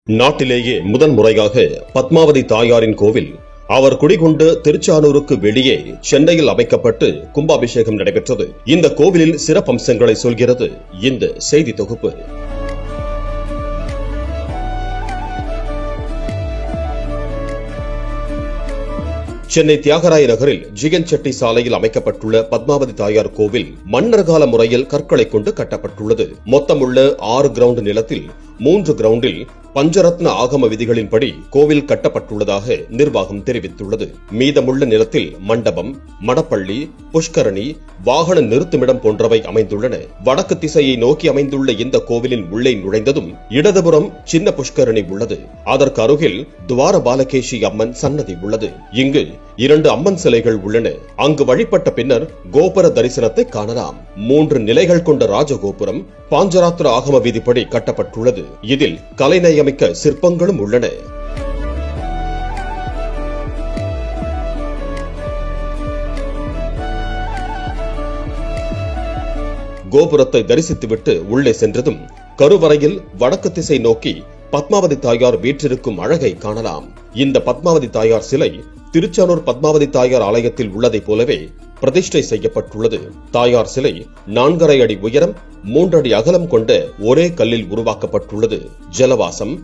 நாட்டிலேயே முதன் முறையாக பத்மாவதி தாயாரின் கோவில் அவர் குடிகொண்டு திருச்சானூருக்கு வெளியே சென்னையில் அமைக்கப்பட்டு கும்பாபிஷேகம் நடைபெற்றது. இந்த கோவிலில் சிறப்பம்சங்களை சொல்கிறது இந்த செய்தி தொகுப்பு. சென்னை தியாகராய நகரில் ஜிகன் செட்டி சாலையில் அமைக்கப்பட்டுள்ள பத்மாவதி தாயார் கோவில் மன்னர் கால முறையில் கற்களை கொண்டு கட்டப்பட்டுள்ளது. மொத்தமுள்ள 6 கிரவுண்ட் நிலத்தில் 3 கிரவுண்டில் பஞ்சரத்ன ஆகம விதிகளின்படி கோவில் கட்டப்பட்டுள்ளதாக நிர்வாகம் தெரிவித்துள்ளது. மீதமுள்ள நிலத்தில் மண்டபம், மடப்பள்ளி, புஷ்கரணி, வாகன நிறுத்துமிடம் போன்றவை அமைந்துள்ளன. வடக்கு திசையை நோக்கி அமைந்துள்ள இந்த கோவிலின் உள்ளே நுழைந்ததும் இடதுபுறம் சின்ன புஷ்கரணி உள்ளது. அதற்கு அருகில் துவார பாலகேசி அம்மன் சன்னதி உள்ளது. இங்கு 2 அம்மன் சிலைகள் உள்ளன. அங்கு வழிபட்ட பின்னர் கோபுர தரிசனத்தை காணலாம். 3 நிலைகள் கொண்ட ராஜகோபுரம் பாஞ்சராத்திர ஆகம விதிப்படி கட்டப்பட்டுள்ளது. இதில் கலைநயமிக்க சிற்பங்களும் உள்ளன. கோபுரத்தை தரிசித்துவிட்டு உள்ளே சென்றதும் கருவறையில் வடக்கு திசை நோக்கி பத்மாவதி தாயார் வீற்றிருக்கும் அழகை காணலாம். இந்த பத்மாவதி தாயார் சிலை திருச்சானூர் பத்மாவதி தாயார் ஆலயத்தில் உள்ளதைப் போலவே பிரதிஷ்டை செய்யப்பட்டுள்ளது. தாயார் சிலை 4.5 அடி உயரம், 3 அடி அகலம் கொண்ட ஒரே கல்லில் உருவாக்கப்பட்டுள்ளது. ஜலவாசம்